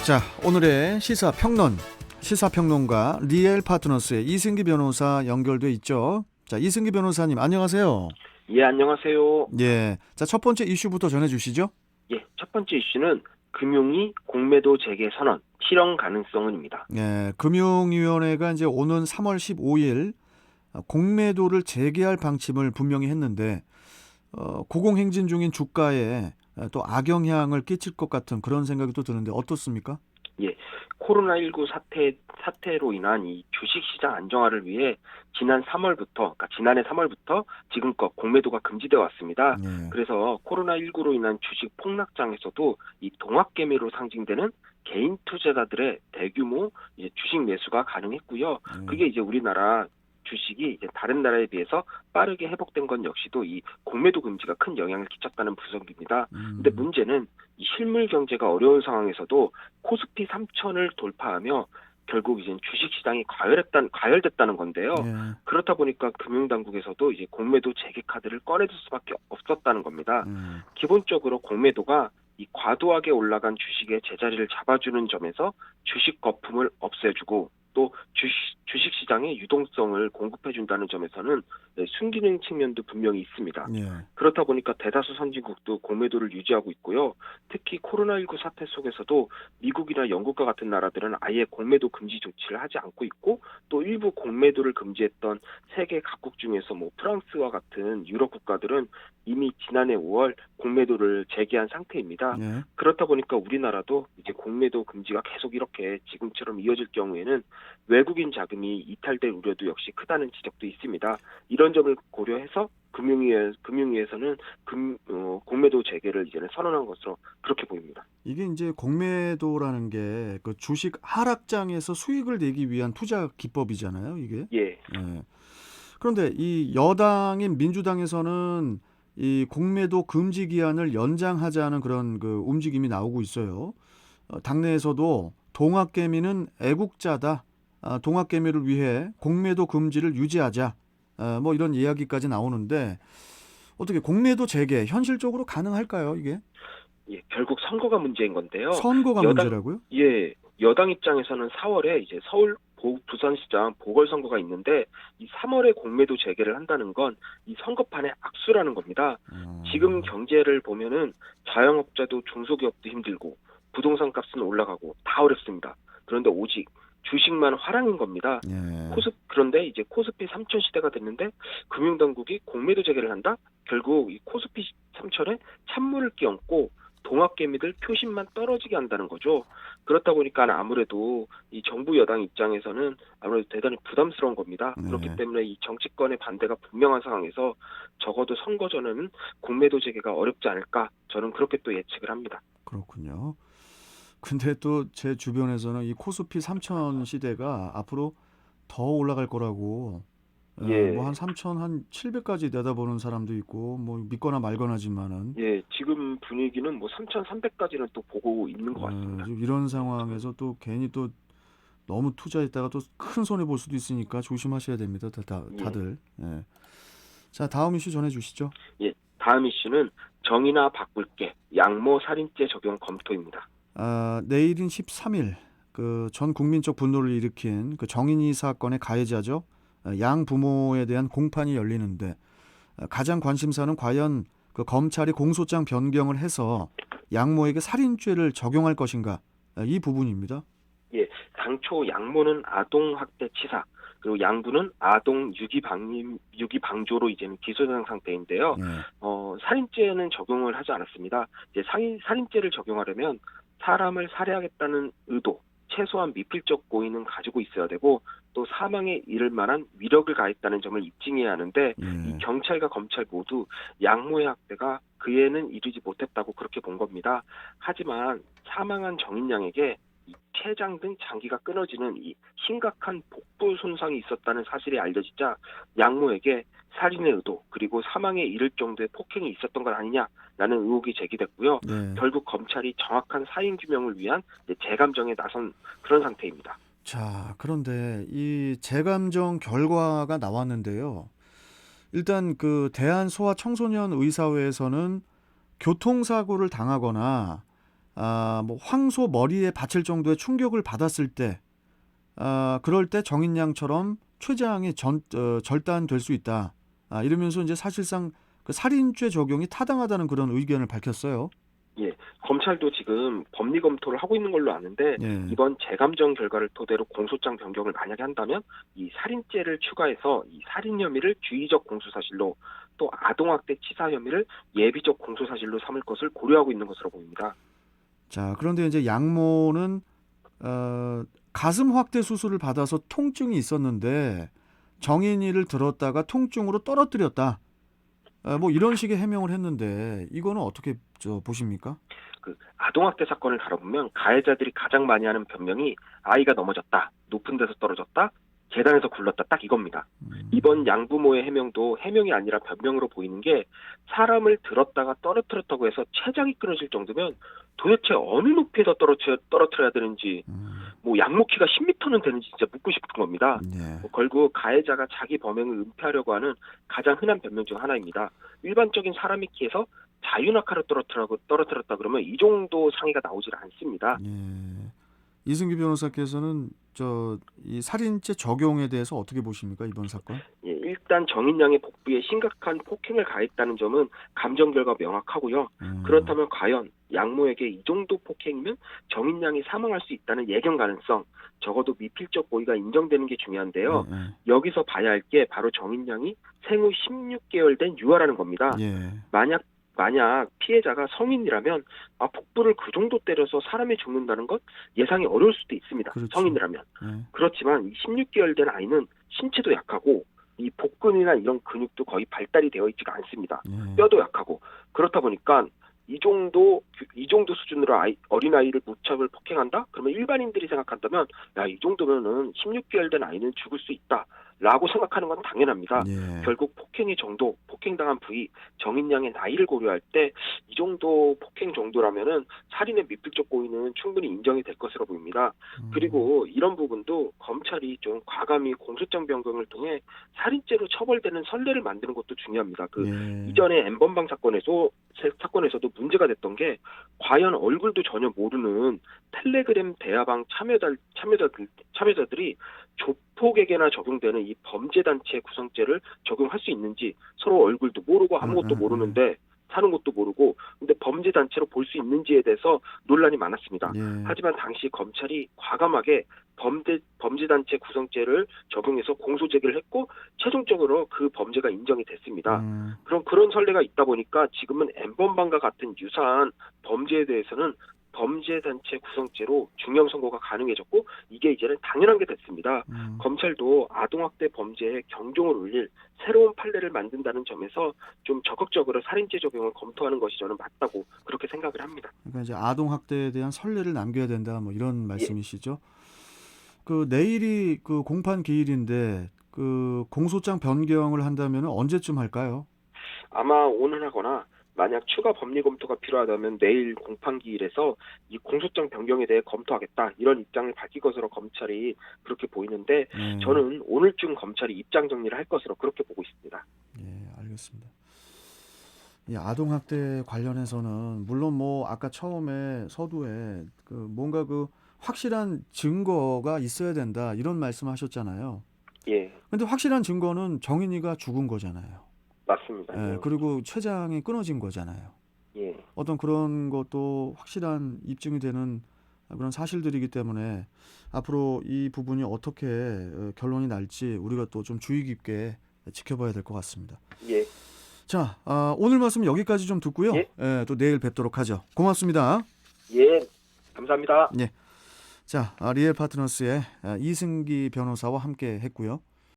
자, 오늘의 시사평론가 리엘 파트너스의 이승기 변호사 연결돼 있죠. 자, 이승기 변호사님 안녕하세요. 예, 안녕하세요. 예, 자, 첫 번째 이슈부터 전해주시죠. 예, 첫 번째 이슈는 금융위 공매도 재개 선언, 실현 가능성은입니다. 예, 금융위원회가 이제 오는 3월 15일 공매도를 재개할 방침을 분명히 했는데 고공행진 중인 주가에 또 악영향을 끼칠 것 같은 그런 생각이 또 드는데 어떻습니까? 예, 코로나19 사태로 인한 이 주식시장 안정화를 위해 지난해 3월부터 지금껏 공매도가 금지되어 왔습니다. 예. 그래서 코로나19로 인한 주식 폭락장에서도 이 동학개미로 상징되는 개인 투자자들의 대규모 이제 주식 매수가 가능했고요. 그게 이제 우리나라 주식이 이제 다른 나라에 비해서 빠르게 회복된 건 역시도 이 공매도 금지가 큰 영향을 끼쳤다는 분석입니다. 근데 문제는 이 실물 경제가 어려운 상황에서도 코스피 3천을 돌파하며 결국 이제 주식시장이 과열됐다는 건데요. 예. 그렇다 보니까 금융당국에서도 이제 공매도 재개 카드를 꺼내줄 수밖에 없었다는 겁니다. 기본적으로 공매도가 이 과도하게 올라간 주식의 제자리를 잡아주는 점에서 주식 거품을 없애주고 또 주식시장의 유동성을 공급해준다는 점에서는 순기능 측면도 분명히 있습니다. 예. 그렇다 보니까 대다수 선진국도 공매도를 유지하고 있고요. 특히 코로나19 사태 속에서도 미국이나 영국과 같은 나라들은 아예 공매도 금지 조치를 하지 않고 있고 또 일부 공매도를 금지했던 세계 각국 중에서 프랑스와 같은 유럽 국가들은 이미 지난해 5월 공매도를 재개한 상태입니다. 예. 그렇다 보니까 우리나라도 이제 공매도 금지가 계속 이렇게 지금처럼 이어질 경우에는 외국인 자금이 이탈될 우려도 역시 크다는 지적도 있습니다. 이런 점을 고려해서 금융위에서는 공매도 재개를 이제는 선언한 것으로 그렇게 보입니다. 이게 이제 공매도라는 게 그 주식 하락장에서 수익을 내기 위한 투자 기법이잖아요, 이게. 예. 예. 그런데 이 여당인 민주당에서는 이 공매도 금지 기한을 연장하자는 그런 그 움직임이 나오고 있어요. 당내에서도 동학개미는 애국자다. 동학개미를 위해 공매도 금지를 유지하자. 뭐 이런 이야기까지 나오는데 어떻게 공매도 재개 현실적으로 가능할까요, 이게? 예, 결국 선거가 문제인 건데요. 선거가 문제라고요? 예, 여당 입장에서는 4월에 이제 서울 부산시장 보궐선거가 있는데 이 3월에 공매도 재개를 한다는 건 이 선거판의 악수라는 겁니다. 지금 경제를 보면은 자영업자도 중소기업도 힘들고 부동산 값은 올라가고 다 어렵습니다. 그런데 오직 주식만 화랑인 겁니다. 예. 그런데 이제 코스피 3천 시대가 됐는데 금융당국이 공매도 재개를 한다? 결국 이 코스피 3천에 찬물을 끼얹고 동학개미들 표심만 떨어지게 한다는 거죠. 그렇다 보니까 아무래도 이 정부 여당 입장에서는 아무래도 대단히 부담스러운 겁니다. 네. 그렇기 때문에 이 정치권의 반대가 분명한 상황에서 적어도 선거 전에는 공매도 재개가 어렵지 않을까 저는 그렇게 또 예측을 합니다. 그렇군요. 근데 또 제 주변에서는 이 코스피 3천 시대가 앞으로 더 올라갈 거라고 예. 뭐 한 3천 한 700까지 내다보는 사람도 있고 뭐 믿거나 말거나지만은 예, 지금 분위기는 3,300까지는 또 보고 있는 것 같습니다. 좀 이런 상황에서 또 괜히 또 너무 투자했다가 또 큰 손해 볼 수도 있으니까 조심하셔야 됩니다. 다들. 예. 자, 다음 이슈 전해 주시죠. 예, 다음 이슈는 정의나 바꿀게 양모 살인죄 적용 검토입니다. 내일인 13일 그 전 국민적 분노를 일으킨 그 정인이 사건의 가해자죠. 양 부모에 대한 공판이 열리는데 가장 관심사는 과연 그 검찰이 공소장 변경을 해서 양모에게 살인죄를 적용할 것인가 이 부분입니다. 예, 당초 양모는 아동학대치사 그리고 양부는 아동 유기방조로 이제는 기소된 상태인데요. 예. 살인죄는 적용을 하지 않았습니다. 이제 살인죄를 적용하려면 사람을 살해하겠다는 의도, 최소한 미필적 고의는 가지고 있어야 되고 또 사망에 이를 만한 위력을 가했다는 점을 입증해야 하는데 이 경찰과 검찰 모두 양모의 학대가 그에는 이르지 못했다고 그렇게 본 겁니다. 하지만 사망한 정인 양에게 이 췌장 등 장기가 끊어지는 이 심각한 복부 손상이 있었다는 사실이 알려지자 양모에게 살인의 의도 그리고 사망에 이를 정도의 폭행이 있었던 건 아니냐라는 의혹이 제기됐고요. 네. 결국 검찰이 정확한 사인 규명을 위한 재감정에 나선 그런 상태입니다. 자, 그런데 이 재감정 결과가 나왔는데요. 일단 그 대한소아청소년의사회에서는 교통사고를 당하거나 뭐 황소 머리에 받칠 정도의 충격을 받았을 때, 그럴 때 정인양처럼 최장이 절단될 수 있다. 이러면서 이제 사실상 그 살인죄 적용이 타당하다는 그런 의견을 밝혔어요. 예, 검찰도 지금 법리 검토를 하고 있는 걸로 아는데 예. 이번 재감정 결과를 토대로 공소장 변경을 만약에 한다면 이 살인죄를 추가해서 이 살인 혐의를 주의적 공소사실로 또 아동학대 치사 혐의를 예비적 공소사실로 삼을 것을 고려하고 있는 것으로 보입니다. 자, 그런데 이제 양모는 가슴 확대 수술을 받아서 통증이 있었는데 정인이를 들었다가 통증으로 떨어뜨렸다. 뭐 이런 식의 해명을 했는데 이거는 어떻게 보십니까? 그 아동학대 사건을 다뤄보면 가해자들이 가장 많이 하는 변명이 아이가 넘어졌다, 높은 데서 떨어졌다, 계단에서 굴렀다, 딱 이겁니다. 이번 양부모의 해명도 해명이 아니라 변명으로 보이는 게 사람을 들었다가 떨어뜨렸다고 해서 췌장이 끊어질 정도면 도대체 어느 높이에서 떨어뜨려야 되는지 뭐 양모 키가 10m는 되는지 진짜 묻고 싶은 겁니다. 예. 결국 가해자가 자기 범행을 은폐하려고 하는 가장 흔한 변명 중 하나입니다. 일반적인 사람의 키에서 자유낙하로 떨어뜨렸다 그러면 이 정도 상해가 나오질 않습니다. 예. 이승기 변호사께서는 이 살인죄 적용에 대해서 어떻게 보십니까? 이번 사건? 예, 일단 정인양의 복부에 심각한 폭행을 가했다는 점은 감정 결과 명확하고요. 그렇다면 과연 양모에게 이 정도 폭행이면 정인양이 사망할 수 있다는 예견 가능성, 적어도 미필적 고의가 인정되는 게 중요한데요. 여기서 봐야 할 게 바로 정인양이 생후 16개월 된 유아라는 겁니다. 예. 만약 피해자가 성인이라면 복부를 그 정도 때려서 사람이 죽는다는 것 예상이 어려울 수도 있습니다. 그렇죠. 성인이라면. 예. 그렇지만 이 16개월 된 아이는 신체도 약하고 이 복근이나 이런 근육도 거의 발달이 되어 있지가 않습니다. 예. 뼈도 약하고 그렇다 보니까 이 정도 수준으로 어린아이를 무차별 폭행한다? 그러면 일반인들이 생각한다면 이 정도면은 16개월 된 아이는 죽을 수 있다라고 생각하는 건 당연합니다. 예. 결국 폭행의 정도, 폭행당한 부위, 정인양의 나이를 고려할 때 이 정도 폭행 정도라면은 살인의 미필적 고의는 충분히 인정이 될 것으로 보입니다. 그리고 이런 부분도 검찰이 좀 과감히 공소장 변경을 통해 살인죄로 처벌되는 선례를 만드는 것도 중요합니다. 예. 이전에 N번방 사건에서도 문제가 됐던 게 과연 얼굴도 전혀 모르는 텔레그램 대화방 참여자들이 조폭에게나 적용되는 이 범죄단체 구성죄를 적용할 수 있는지 서로 얼굴도 모르고 아무것도 모르는데 사는 것도 모르고 근데 범죄단체로 볼 수 있는지에 대해서 논란이 많았습니다. 예. 하지만 당시 검찰이 과감하게 범죄단체 구성죄를 적용해서 공소 제기를 했고 최종적으로 그 범죄가 인정이 됐습니다. 그런 선례가 있다 보니까 지금은 N번방과 같은 유사한 범죄에 대해서는 범죄단체 구성죄로 중형 선고가 가능해졌고 이게 이제는 당연한 게 됐습니다. 검찰도 아동학대 범죄에 경종을 울릴 새로운 판례를 만든다는 점에서 좀 적극적으로 살인죄 적용을 검토하는 것이 저는 맞다고 그렇게 생각을 합니다. 그러니까 이제 아동 학대에 대한 선례를 남겨야 된다, 뭐 이런 말씀이시죠? 그 내일이 그 공판 기일인데 그 공소장 변경을 한다면 언제쯤 할까요? 아마 오늘 하거나 만약 추가 법리 검토가 필요하다면 내일 공판기일에서 이 공소장 변경에 대해 검토하겠다 이런 입장을 밝힐 것으로 검찰이 그렇게 보이는데 저는 오늘쯤 검찰이 입장 정리를 할 것으로 그렇게 보고 있습니다. 예, 알겠습니다. 이 아동학대 관련해서는 물론 뭐 아까 처음에 서두에 그 뭔가 그 확실한 증거가 있어야 된다 이런 말씀하셨잖아요. 예, 근데 확실한 증거는 정인이가 죽은 거잖아요. 맞습니다. 예, 그리고 췌장이 끊어진 거잖아요. 예. 어떤 그런 것도 확실한 입증이 되는 그런 사실들이기 때문에 앞으로 이 부분이 어떻게 결론이 날지 우리가 또 좀 주의 깊게 지켜봐야 될 것 같습니다. 예. 자, 오늘 말씀 여기까지 좀 듣고요. 예. 또 내일 뵙도록 하죠. 고맙습니다. 예. 감사합니다. 자, 리엘 파트너스의 이승기 변호사와 함께 했고요.